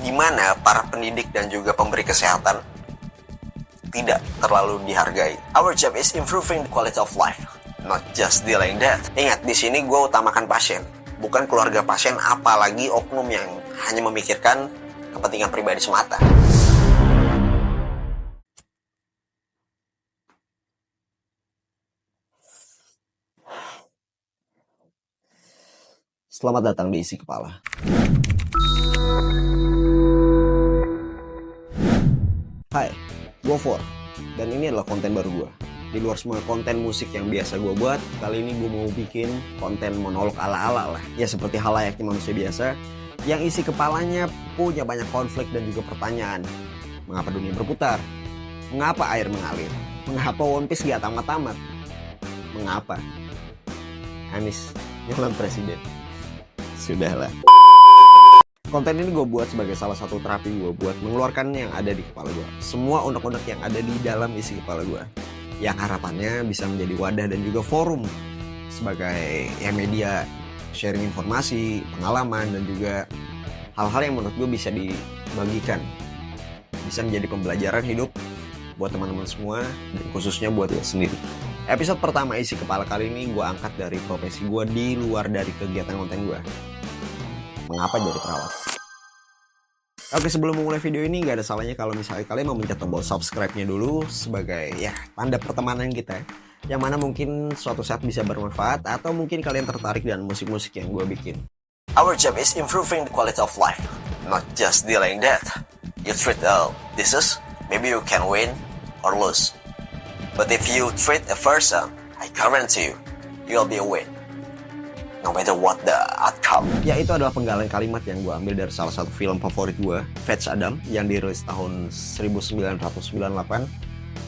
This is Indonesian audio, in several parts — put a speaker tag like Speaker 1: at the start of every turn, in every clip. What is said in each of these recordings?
Speaker 1: di mana para pendidik dan juga pemberi kesehatan tidak terlalu dihargai. Our job is improving the quality of life, not just dealing death. Ingat, di sini gue utamakan pasien, bukan keluarga pasien, apalagi oknum yang hanya memikirkan kepentingan pribadi semata. Selamat datang di Isi Kepala. Hai, gue For, dan ini adalah konten baru gue. Di luar semua konten musik yang biasa gue buat, kali ini gue mau bikin konten monolog ala-ala lah. Ya seperti hal layaknya manusia biasa, yang isi kepalanya punya banyak konflik dan juga pertanyaan. Mengapa dunia berputar? Mengapa air mengalir? Mengapa One Piece gak tamat-tamat? Mengapa Anies nyalon presiden? Sudahlah. Konten ini gue buat sebagai salah satu terapi gue buat mengeluarkan yang ada di kepala gue. Semua unek-unek yang ada di dalam isi kepala gue. Yang harapannya bisa menjadi wadah dan juga forum sebagai media sharing informasi, pengalaman, dan juga hal-hal yang menurut gue bisa dibagikan. Bisa menjadi pembelajaran hidup buat teman-teman semua dan khususnya buat gue sendiri. Episode pertama isi kepala kali ini gue angkat dari profesi gue di luar dari kegiatan konten gue. Mengapa jadi perawat? Oke, sebelum memulai video ini gak ada salahnya kalau misalnya kalian mau mencet tombol subscribe-nya dulu sebagai ya tanda pertemanan kita, yang mana mungkin suatu saat bisa bermanfaat atau mungkin kalian tertarik dengan musik-musik yang gue bikin. Our job is improving the quality of life, not just dealing death. You treat a disease, maybe you can win or lose. But if you treat a person, I guarantee you, you'll be a win. No matter what the outcome. Ya, itu adalah penggalan kalimat yang gue ambil dari salah satu film favorit gue, Fetch Adam, yang dirilis tahun 1998,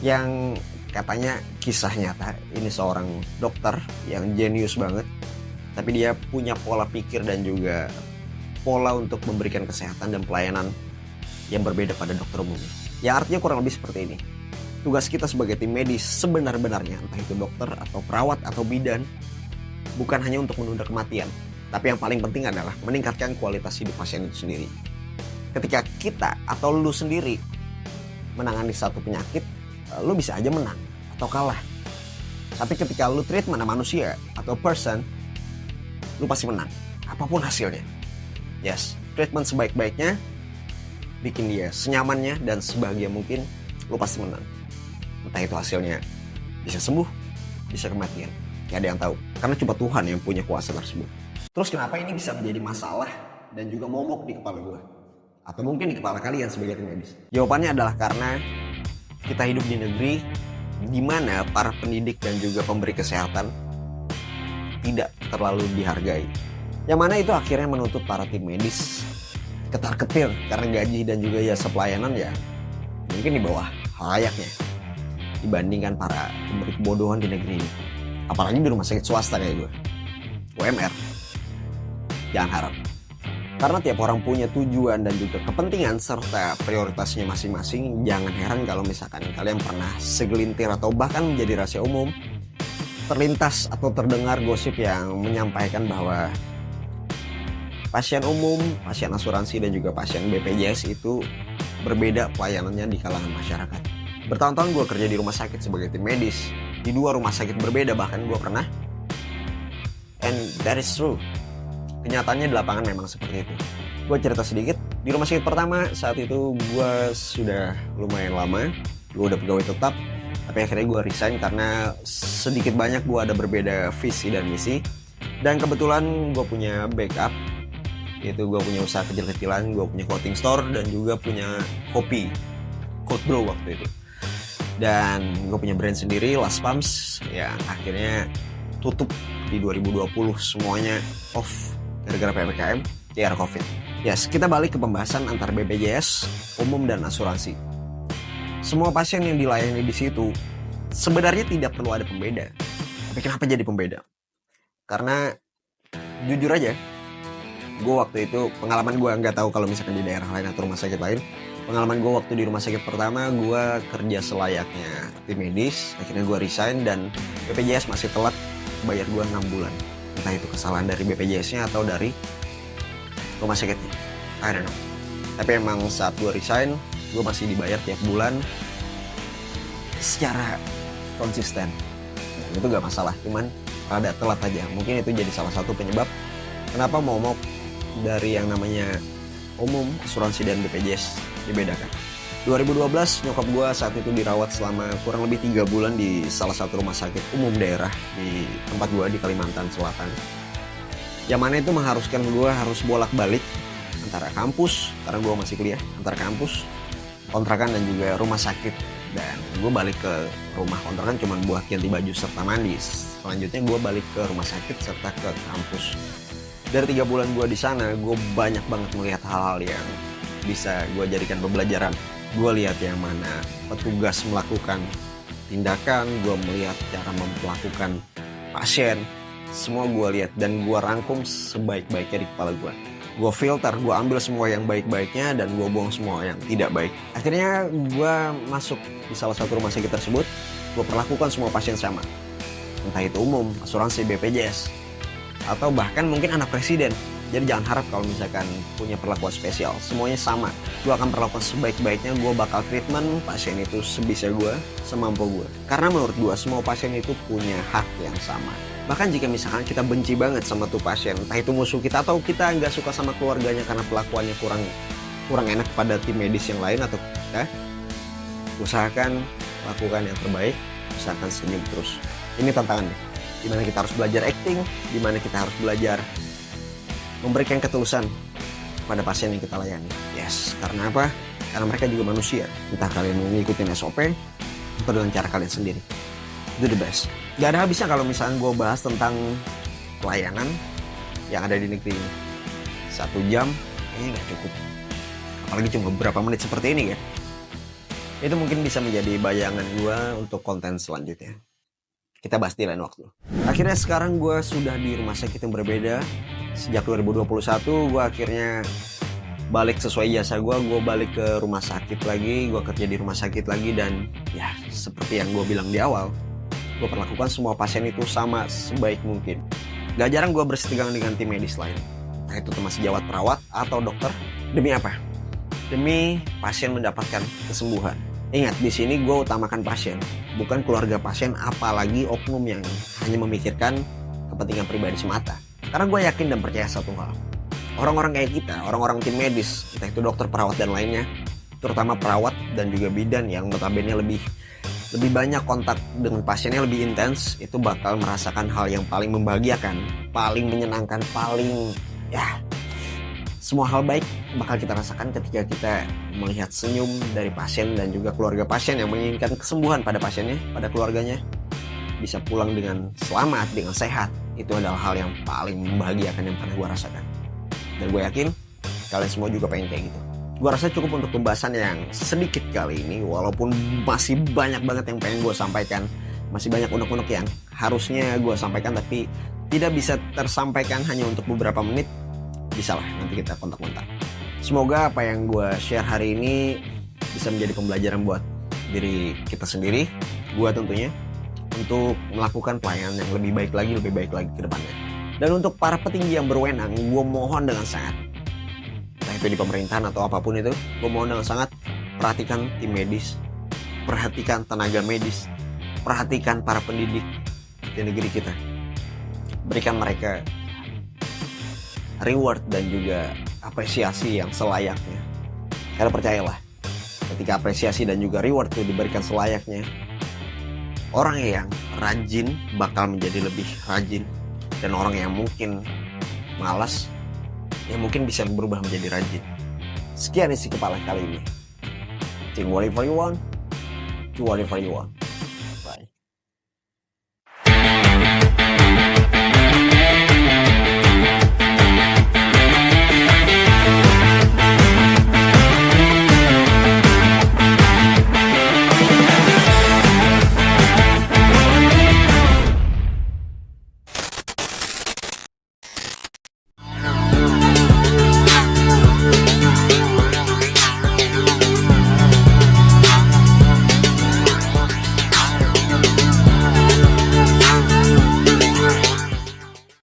Speaker 1: yang katanya kisah nyata. Ini seorang dokter yang jenius banget, tapi dia punya pola pikir dan juga pola untuk memberikan kesehatan dan pelayanan yang berbeda pada dokter umum. Ya, artinya kurang lebih seperti ini. Tugas kita sebagai tim medis sebenar-benarnya, entah itu dokter atau perawat atau bidan, bukan hanya untuk menunda kematian, tapi yang paling penting adalah meningkatkan kualitas hidup pasien itu sendiri. Ketika kita atau lu sendiri menangani satu penyakit, lu bisa aja menang atau kalah. Tapi ketika lu treatment manusia atau person, lu pasti menang, apapun hasilnya. Yes, treatment sebaik-baiknya, bikin dia senyamannya dan sebahagia mungkin, lu pasti menang. Entah itu hasilnya bisa sembuh, bisa kematian. Gak ada yang tahu, karena cuma Tuhan yang punya kuasa tersebut. Terus kenapa ini bisa menjadi masalah dan juga momok di kepala gue? Atau mungkin di kepala kalian sebagai tim medis? Jawabannya adalah karena kita hidup di negeri di mana para pendidik dan juga pemberi kesehatan tidak terlalu dihargai. Yang mana itu akhirnya menuntut para tim medis ketar-ketir karena gaji dan juga jasa pelayanan ya mungkin di bawah layaknya dibandingkan para pemberi kebodohan di negeri ini. Apalagi di rumah sakit swasta kayak gue, UMR. Jangan harap. Karena tiap orang punya tujuan dan juga kepentingan serta prioritasnya masing-masing. Jangan heran kalau misalkan kalian pernah segelintir atau bahkan menjadi rahasia umum terlintas atau terdengar gosip yang menyampaikan bahwa pasien umum, pasien asuransi dan juga pasien BPJS itu berbeda pelayanannya di kalangan masyarakat. Bertahun-tahun gue kerja di rumah sakit sebagai tim medis. Di 2 rumah sakit berbeda bahkan gue pernah. And that is true. Kenyataannya di lapangan memang seperti itu. Gue cerita sedikit. Di rumah sakit pertama saat itu gue sudah lumayan lama. Gue udah pegawai tetap. Tapi akhirnya gue resign karena sedikit banyak gue ada berbeda visi dan misi. Dan kebetulan gue punya backup. Yaitu gue punya usaha kecil-kecilan. Gue punya clothing store dan juga punya kopi. Code Bro waktu itu. Dan gue punya brand sendiri, Last Pumps, yang akhirnya tutup di 2020, semuanya off gara-gara PPKM, ya COVID. Yes, kita balik ke pembahasan antara BPJS, umum dan asuransi. Semua pasien yang dilayani di situ sebenarnya tidak perlu ada pembeda. Tapi kenapa jadi pembeda? Karena jujur aja, gue waktu itu pengalaman gue nggak tahu kalau misalkan di daerah lain atau rumah sakit lain. Pengalaman gue waktu di rumah sakit pertama, gue kerja selayaknya tim medis. Akhirnya gue resign dan BPJS masih telat bayar gue 6 bulan. Entah itu kesalahan dari BPJS-nya atau dari rumah sakitnya, I don't know. Tapi emang saat gue resign, gue masih dibayar tiap bulan secara konsisten. Dan itu gak masalah, cuman rada telat aja. Mungkin itu jadi salah satu penyebab kenapa momok dari yang namanya umum, asuransi, dan BPJS dibedakan. 2012 nyokap gue saat itu dirawat selama kurang lebih 3 bulan di salah satu rumah sakit umum daerah di tempat gue di Kalimantan Selatan. Yang mana itu mengharuskan gue harus bolak-balik antara kampus, karena gue masih kuliah, antara kampus, kontrakan, dan juga rumah sakit. Dan gue balik ke rumah kontrakan cuma buat ganti baju serta mandi. Selanjutnya gue balik ke rumah sakit serta ke kampus. Dari 3 bulan gue di sana, gue banyak banget melihat hal-hal yang bisa gue jadikan pembelajaran. Gue lihat yang mana petugas melakukan tindakan, gue melihat cara melakukan pasien. Semua gue lihat dan gue rangkum sebaik-baiknya di kepala gue. Gue filter, gue ambil semua yang baik-baiknya dan gue buang semua yang tidak baik. Akhirnya gue masuk di salah satu rumah sakit tersebut. Gue perlakukan semua pasien sama. Entah itu umum, asuransi, BPJS, atau bahkan mungkin anak presiden. Jadi jangan harap kalau misalkan punya perlakuan spesial. Semuanya sama. Gue akan perlakukan sebaik-baiknya. Gue bakal treatment pasien itu sebisa gue, semampu gue. Karena menurut gue semua pasien itu punya hak yang sama. Bahkan jika misalkan kita benci banget sama tuh pasien, entah itu musuh kita atau kita nggak suka sama keluarganya karena pelakuannya kurang enak pada tim medis yang lain atau kita, usahakan lakukan yang terbaik, usahakan senyum terus. Ini tantangannya. Dimana kita harus belajar acting, dimana kita harus belajar memberikan ketulusan pada pasien yang kita layani. Yes, karena apa? Karena mereka juga manusia. Entah kalian mau ngikutin SOP atau dengan cara kalian sendiri. Itu the best. Gak ada habisnya kalau misalnya gue bahas tentang pelayanan yang ada di negeri ini. 1 jam ini gak cukup. Apalagi cuma beberapa menit seperti ini kan. Itu mungkin bisa menjadi bayangan gue untuk konten selanjutnya. Kita bahas di lain waktu. Akhirnya sekarang gue sudah di rumah sakit yang berbeda. Sejak 2021 gue akhirnya balik sesuai jasa gue balik ke rumah sakit lagi. Gue kerja di rumah sakit lagi dan ya seperti yang gue bilang di awal, gue perlakukan semua pasien itu sama sebaik mungkin. Gak jarang gue bersitegang dengan tim medis lain, entah itu teman sejawat, perawat, atau dokter. Demi apa? Demi pasien mendapatkan kesembuhan. Ingat, di sini gue utamakan pasien, bukan keluarga pasien, apalagi oknum yang hanya memikirkan kepentingan pribadi semata. Karena gue yakin dan percaya satu hal, orang-orang kayak kita, orang-orang tim medis, entah itu dokter, perawat, dan lainnya, terutama perawat dan juga bidan yang notabene lebih banyak kontak dengan pasiennya, lebih intens, itu bakal merasakan hal yang paling membahagiakan, paling menyenangkan, paling semua hal baik bakal kita rasakan ketika kita melihat senyum dari pasien dan juga keluarga pasien yang menginginkan kesembuhan pada pasiennya, pada keluarganya, bisa pulang dengan selamat, dengan sehat. Itu adalah hal yang paling membahagiakan yang pernah gue rasakan. Dan gue yakin kalian semua juga pengen kayak gitu. Gue rasa cukup untuk pembahasan yang sedikit kali ini, walaupun masih banyak banget yang pengen gue sampaikan. Masih banyak unek-unek yang harusnya gue sampaikan tapi tidak bisa tersampaikan hanya untuk beberapa menit. Bisa lah, nanti kita kontak-kontak. Semoga apa yang gue share hari ini bisa menjadi pembelajaran buat diri kita sendiri, gue tentunya, untuk melakukan pelayanan yang lebih baik lagi ke depannya. Dan untuk para petinggi yang berwenang, gue mohon dengan sangat, entah itu di pemerintahan atau apapun itu, gue mohon dengan sangat, perhatikan tim medis, perhatikan tenaga medis, perhatikan para pendidik di negeri kita. Berikan mereka reward dan juga apresiasi yang selayaknya. Karena percayalah, ketika apresiasi dan juga reward itu diberikan selayaknya, orang yang rajin bakal menjadi lebih rajin. Dan orang yang mungkin malas, ya mungkin bisa berubah menjadi rajin. Sekian isi kepala kali ini. Think whatever you want, do whatever you want.